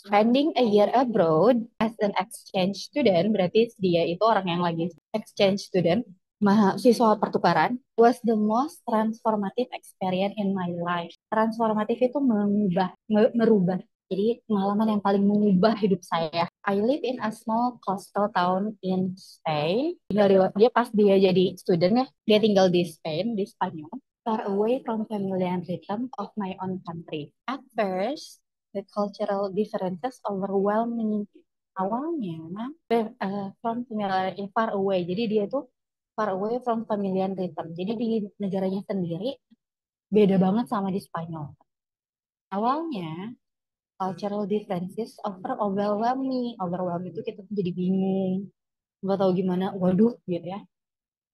Spending a year abroad as an exchange student, berarti dia itu orang yang lagi exchange student, mahasiswa pertukaran, was the most transformative experience in my life. Transformatif itu merubah. Jadi pengalaman yang paling mengubah hidup saya. I live in a small coastal town in Spain. Dia pas dia jadi student ya, dia tinggal di Spain, di Spanyol, far away from familiar rhythm of my own country. At first, the cultural differences overwhelming. Awalnya, from familiar, far away. Jadi dia tuh far away from familiar rhythm. Jadi di negaranya sendiri beda banget sama di Spanyol. Awalnya, cultural differences overwhelm me. Overwhelm itu kita tuh jadi bingung, nggak tahu gimana. Waduh, gitu ya.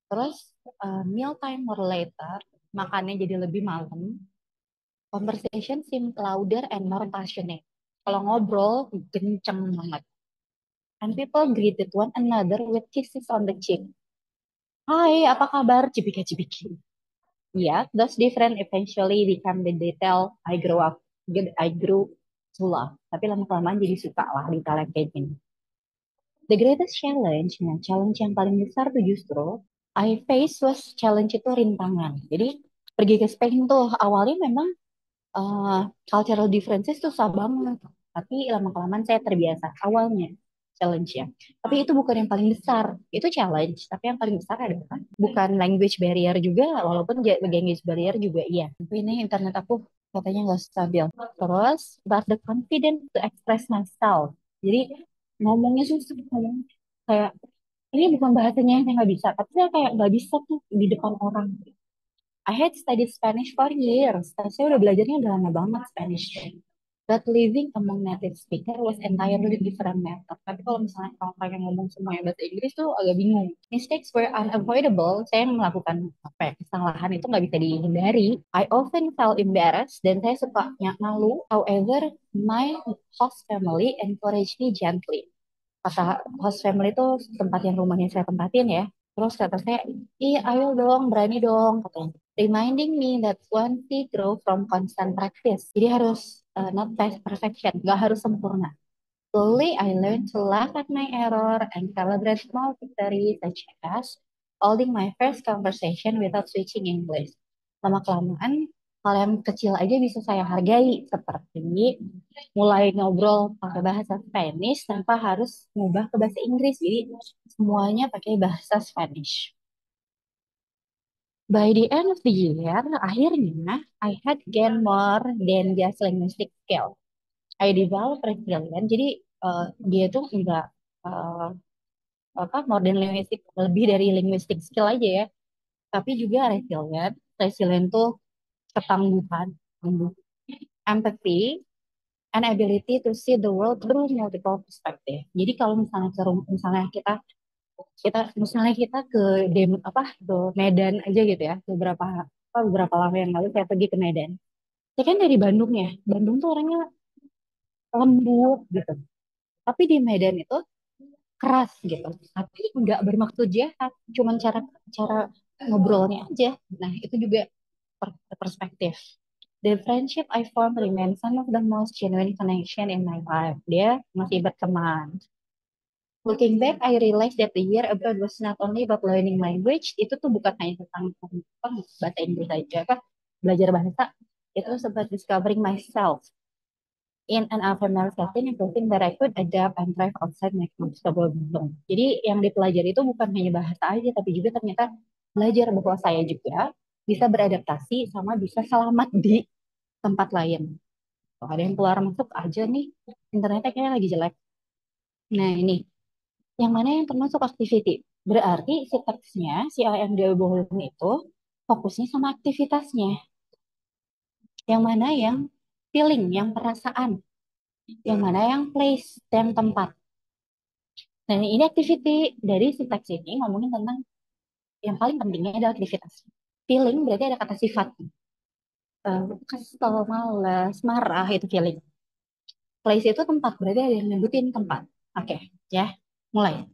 Terus meal time or later, makannya jadi lebih malam. Conversation seemed louder and more passionate. Kalau ngobrol, kenceng banget. And people greeted one another with kisses on the cheek. Hai, apa kabar? Cipika-cipiki. Yeah, those different eventually become the detail I grew to love. Tapi lama-kelamaan jadi suka lah di talent kayak gini. The greatest challenge, nah challenge yang paling besar tuh justru I face was challenge itu rintangan. Jadi pergi ke Spain tuh awalnya memang uh, cultural differences tuh susah banget. Tapi lama-kelamaan saya terbiasa awalnya challenge ya. Tapi itu bukan yang paling besar. Itu challenge. Tapi yang paling besar adalah bukan language barrier juga. Walaupun language barrier juga iya. Tapi ini internet aku katanya nggak stabil. Terus, but the confidence to express myself. Jadi ngomongnya susah. Ngomong kayak, ini bukan bahasanya yang saya nggak bisa. Tapi saya kayak nggak bisa tuh di depan orang. I had studied Spanish for years. Saya udah belajarnya udah lama banget Spanish. But living among native speaker was entirely different matter. Tapi kalau misalnya kalau pengen ngomong semuanya bahasa Inggris tuh agak bingung. Mistakes were unavoidable. Saya melakukan apa ya, kesalahan itu nggak bisa dihindari. I often felt embarrassed dan saya suka malu. However, my host family encouraged me gently. Kata host family itu tempat yang rumahnya saya tempatin ya. Terus kata saya, ih ayo dong, berani dong, katanya. Reminding me that one thing grow from constant practice. Jadi harus not perfection, nggak harus sempurna. Slowly, I learned to laugh at my error and celebrate small victories such as holding my first conversation without switching English. Lama-kelamaan, hal yang kecil aja bisa saya hargai, seperti mulai ngobrol pakai bahasa Spanish tanpa harus ngubah ke bahasa Inggris. Jadi, semuanya pakai bahasa Spanish. By the end of the year, akhirnya, I had gained more than just linguistic skill. I developed resilience. Jadi dia tuh enggak uh, apa more than linguistic, lebih dari linguistic skill aja ya, tapi juga resilient. Resilient tuh ketangguhan, tangguh. Empathy and ability to see the world through multiple perspective. Jadi kalau misalnya misalnya kita kita misalnya kita ke ke Medan aja gitu ya, beberapa lama yang lalu saya pergi ke Medan. Saya kan dari Bandung ya. Bandung tuh orangnya lembut gitu. Tapi di Medan itu keras gitu. Tapi nggak bermaksud jahat, cuman cara cara ngobrolnya aja. Nah, itu juga perspektif. The friendship I formed remains one of the most genuine connection in my life. Dia masih berteman. Looking back, I realized that the year abroad was not only about learning language. Itu tuh bukan hanya tentang bahasa Inggris aja, apa belajar bahasa. Itu sempat discovering myself in an unfamiliar setting, improving that I could adapt and thrive outside my comfortable zone. Jadi yang dipelajari itu bukan hanya bahasa aja, tapi juga ternyata belajar bahwa saya juga bisa beradaptasi sama bisa selamat di tempat lain. Kalau ada yang keluar masuk aja nih, internetnya kayaknya lagi jelek. Nah ini, yang mana yang termasuk activity? Berarti si teksnya, si A yang dia bohong itu, fokusnya sama aktivitasnya. Yang mana yang feeling, yang perasaan. Yang mana yang place, yang tempat. Nah, ini activity dari si teks ini ngomongin tentang yang paling pentingnya adalah aktivitas. Feeling berarti ada kata sifat. Kesel, malas, marah itu feeling. Place itu tempat, berarti ada yang nyebutin tempat. Oke, ya. Mulai.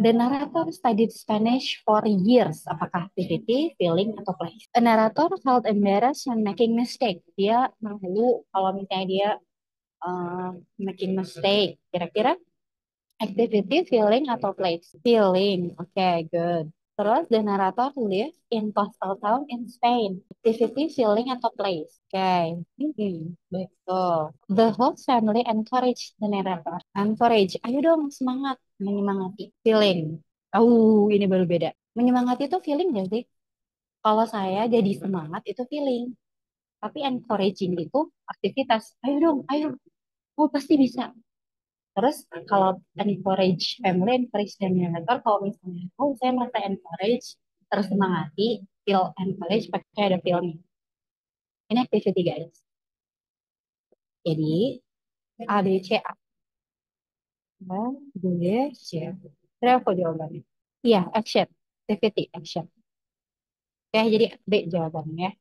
The narrator studied Spanish for years. Apakah activity, feeling, atau place? A narrator felt embarrassed when making mistake. Dia malu kalau misalnya dia uh, making mistake. Kira-kira activity, feeling, atau place? Feeling. Oke, good. Terus the narrator live in coastal town in Spain. Activity, feeling, atau place? Oke. Betul. The whole family encourage the narrator. Encourage. Ayo dong, semangat. Menyemangati. Feeling. Ini baru beda. Menyemangati itu feeling gak sih? Kalau saya jadi semangat itu feeling. Tapi encouraging itu aktivitas. Ayo dong, ayo. Oh, pasti bisa. Terus kalau encourage family, encourage dan mentor, kalau misalnya, oh saya merasa encourage, terus semangati, feel encourage, pakai ada feelnya. Ini activity guys. Jadi A, B, C, A. A, B, C. Berapa jawabannya? Iya, action. Activity, action. Oke, jadi B jawabannya.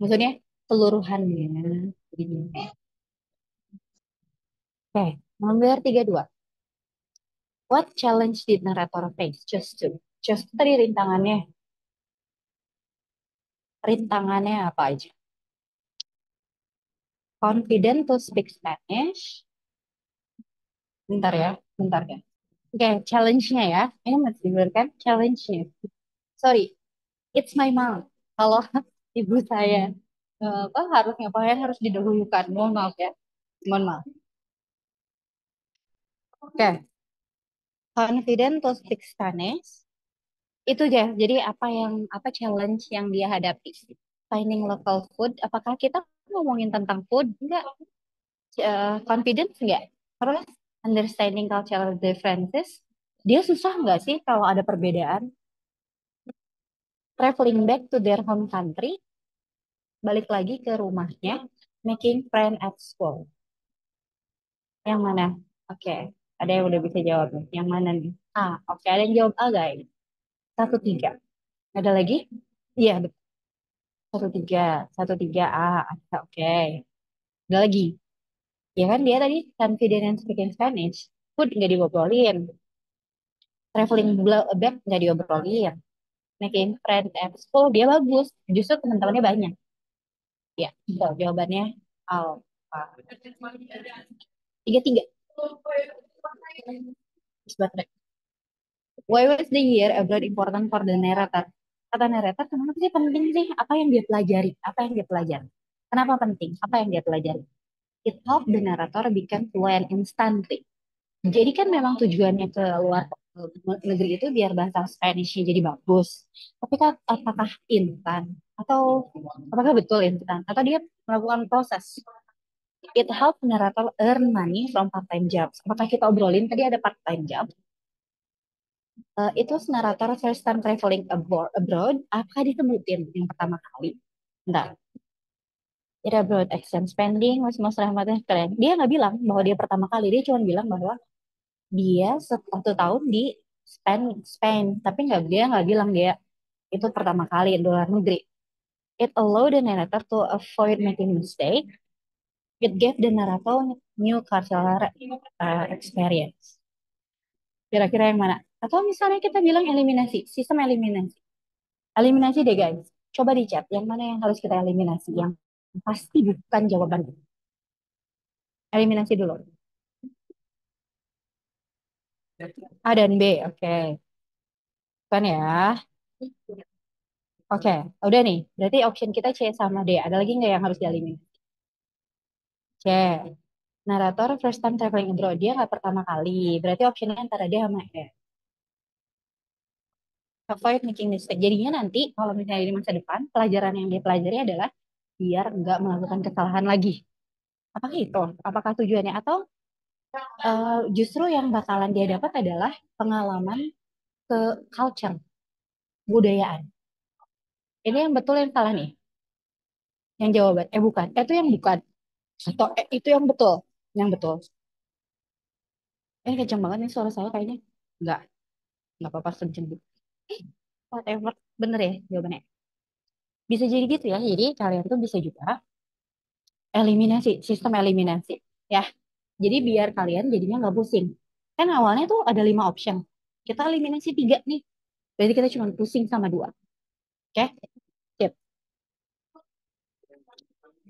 Maksudnya seluruhannya. Begini. Oke, nomor 32. What challenge did narrator face? Just two. Just two tadi rintangannya. Rintangannya apa aja? Confident to speak Spanish. Bentar ya, bentar ya. Oke, challenge-nya ya. Ini masih bener kan? Challenge-nya. Sorry, it's my mom. Kalau ibu saya apa harus ngapain harus didahulukan. Mohon maaf ya. Mohon maaf. Oke, confident to speak Spanish. Itu aja. Jadi apa challenge yang dia hadapi? Finding local food. Apakah kita ngomongin tentang food? Enggak. Confidence enggak? Terus understanding cultural differences. Dia susah nggak sih kalau ada perbedaan? Traveling back to their home country, balik lagi ke rumahnya, making friend at school. Yang mana? Oke, ada yang udah bisa jawab nih. Yang mana nih? Oke, ada yang jawab A, guys. 1-3. Ada lagi? Iya, betul. 1-3. 1-3 A. Ada, oke. Ada lagi. Ya kan dia tadi confident and speaking Spanish. Food nggak diobrolin. Traveling back nggak diobrolin. Making friend at school dia bagus. Justru teman-temannya banyak. Ya, betul. Jawabannya Alfa. 3-3. Baterai. Why was the year abroad important for the narrator? Kata narrator, kenapa sih penting sih? Apa yang dia pelajari? Apa yang dia pelajari? Kenapa penting? Apa yang dia pelajari? It helped the narrator become fluent instantly. Jadi kan memang tujuannya ke luar negeri itu biar bahasa Spanish-nya jadi bagus. Tapi kan apakah instan? Atau apakah betul instan? Atau dia melakukan proses? It helped narrator earn money from part-time jobs. Apakah kita obrolin tadi ada part-time job? Itu narator first time traveling abroad, apa disebutin yang pertama kali? Enggak. It abroad action spending was most rahmatnya keren. Dia nggak bilang bahwa dia pertama kali, dia cuma bilang bahwa dia 1 tahun di Spain, tapi dia nggak bilang dia itu pertama kali di luar negeri. It allowed the narrator to avoid making mistake. It gave the narrator new cultural experience. Kira-kira yang mana? Atau misalnya kita bilang eliminasi, sistem eliminasi. Eliminasi deh guys. Coba di chat, yang mana yang harus kita eliminasi? Yang pasti bukan jawaban. Eliminasi dulu. A dan B, oke. Kan ya. Oke, udah nih. Berarti option kita C sama D. Ada lagi nggak yang harus dieliminasi? C. Narator first time traveling abroad. Dia nggak pertama kali. Berarti optionnya antara D sama E. Avoid making mistake. Jadinya nanti kalau misalnya di masa depan, pelajaran yang dia pelajari adalah biar nggak melakukan kesalahan lagi. Apakah itu? Apakah tujuannya? Atau justru yang bakalan dia dapat adalah pengalaman ke culture, budayaan. Ini yang betul yang salah nih. Yang jawaban, bukan. Itu yang bukan. Atau itu yang betul. Yang betul. Kenceng banget nih suara saya kayaknya. Enggak, enggak apa-apa kenceng gitu. Eh, Whatever. Bener ya jawabannya. Bisa jadi gitu ya. Jadi kalian tuh bisa juga eliminasi, sistem eliminasi. Ya, jadi biar kalian jadinya nggak pusing. Kan awalnya tuh ada 5 option. Kita eliminasi 3 nih. Berarti kita cuma pusing sama 2. Oke? Sip.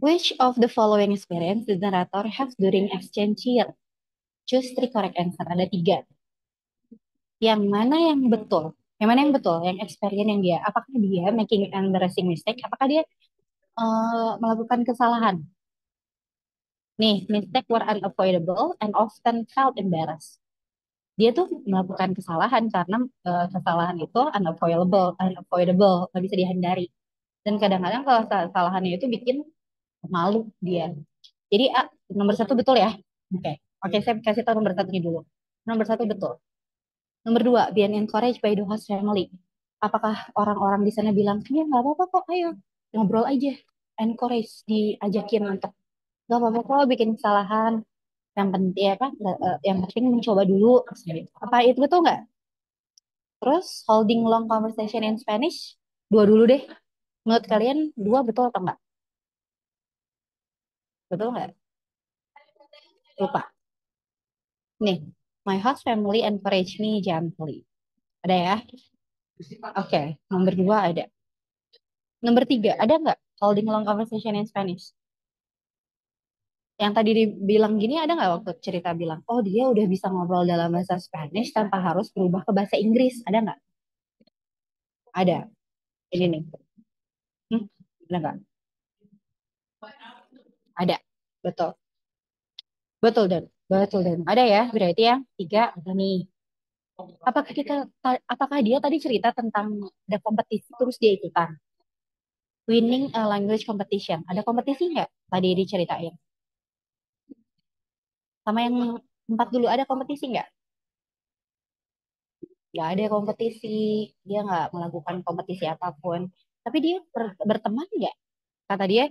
Which of the following experience did the narrator have during exchange year? Choose three correct answer. Ada tiga. Yang mana yang betul? Yang mana yang betul? Yang experience yang dia. Apakah dia making embarrassing mistake? Apakah dia melakukan kesalahan? Nih, mistake were unavoidable and often felt embarrassed. Dia tuh melakukan kesalahan karena kesalahan itu unavoidable, nggak bisa dihindari. Dan kadang-kadang kalau kesalahannya itu bikin malu dia. Jadi nomor satu betul ya. Oke, oke saya kasih tahu nomor satunya dulu. Nomor satu betul. Nomor dua, being encouraged by the host family. Apakah orang-orang di sana bilang, ya nggak apa-apa kok, ayo ngobrol aja. Encourage, diajakin untuk nggak apa-apa kok bikin kesalahan. Yang penting apa? Yang penting mencoba dulu. Apa itu betul nggak? Terus holding long conversation in Spanish, dua dulu deh. Menurut kalian dua betul atau enggak? Betul nggak? Lupa. Nih, my host family encourage me gently. Ada ya? Oke, nomor dua ada. Nomor tiga, ada nggak holding long conversation in Spanish? Yang tadi dibilang gini, ada nggak waktu cerita bilang, oh dia udah bisa ngobrol dalam bahasa Spanish tanpa harus berubah ke bahasa Inggris? Ada nggak? Ada. Ini nih. Hmm, ada nggak? Ada. Betul. Betul dan betul dan ada ya. Berarti yang tiga ada nih. Apakah dia tadi cerita tentang ada kompetisi terus dia ikutan? Winning a language competition. Ada kompetisi nggak? Tadi diceritain. Sama yang empat dulu ada kompetisi nggak? Nggak ada kompetisi. Dia nggak melakukan kompetisi apapun. Tapi dia berteman nggak? Kata dia,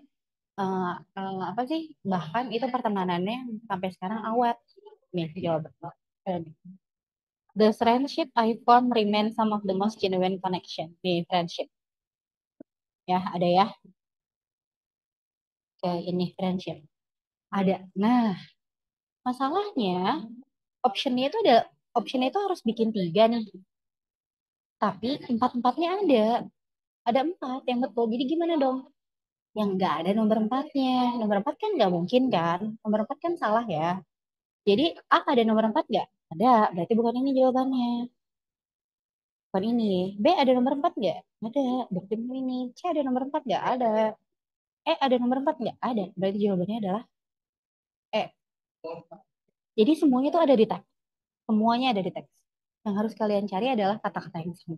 apa sih? Bahkan itu pertemanannya sampai sekarang awet. Nih jawaban. The friendship I form remain some of the most genuine connection. Nih friendship. Ya ada ya. Kayak ini friendship. Ada. Nah, masalahnya optionnya itu ada optionnya itu harus bikin tiga nih. Tapi empat-empatnya ada. Ada empat yang betul. Jadi gimana dong? Yang nggak ada nomor empatnya. Nomor empat kan nggak mungkin kan? Nomor empat kan salah ya. Jadi A ada nomor empat nggak? Ada. Berarti bukan ini jawabannya. Bukan ini. B ada nomor empat nggak? Ada. Berarti bukan ini. C ada nomor empat nggak? Ada. E ada nomor empat nggak? Ada. Berarti jawabannya adalah E. Jadi semuanya itu ada di teks. Semuanya ada di teks. Yang harus kalian cari adalah kata-kata yang sama.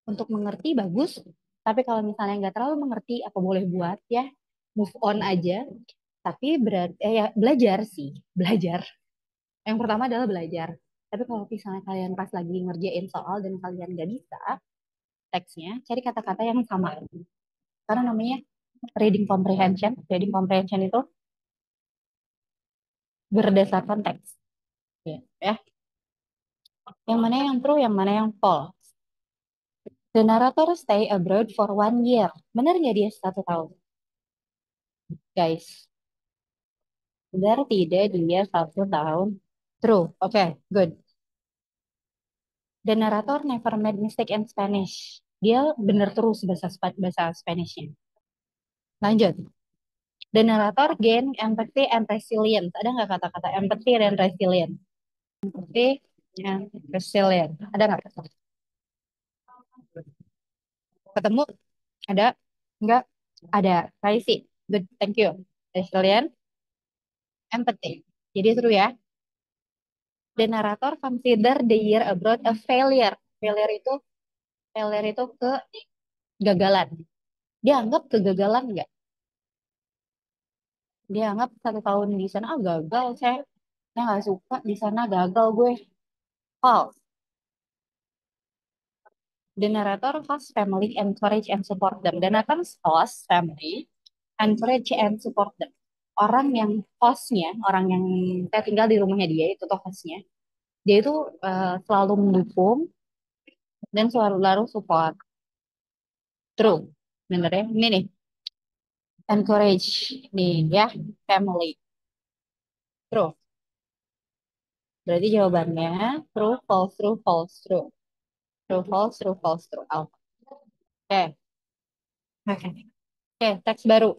Untuk mengerti bagus, tapi kalau misalnya nggak terlalu mengerti, apa boleh buat ya, move on aja. Tapi berarti ya belajar sih, belajar. Yang pertama adalah belajar. Tapi kalau misalnya kalian pas lagi ngerjain soal dan kalian nggak bisa teksnya, cari kata-kata yang sama. Karena namanya reading comprehension. Reading comprehension itu berdasarkan teks. Ya, ya. Yang mana yang true, yang mana yang false. The narrator stay abroad for 1 year. Benar nggak dia 1 tahun? Guys, benar tidak dia 1 tahun? True. Oke, good. The narrator never made mistake in Spanish. Dia benar terus bahasa Spanishnya. Lanjut. The narrator gain empathy and resilience. Ada nggak kata-kata empathy dan resilience? Empathy and resilience. Ada nggak? Ketemu? Ada? Nggak? Ada. Saya sih. Good. Thank you. Resilience, empathy. Jadi seru ya. The narrator consider the year abroad a failure. Failure itu kegagalan. Dia anggap kegagalan nggak? Dia anggap 1 tahun di sana gagal. Saya nggak suka di sana gagal gue. False. The narrator host family encourage and support them. The narrator host family encourage and support them. Orang yang saya tinggal di rumahnya dia itu tuh hostnya. Dia itu selalu mendukung dan selalu support. True. Bener ya? Ini nih, encourage nih ya, family. True. Berarti jawabannya true, false, true, false, true. True, false, true, false, true. Alpha. Oke. Oke. Oke, teks baru.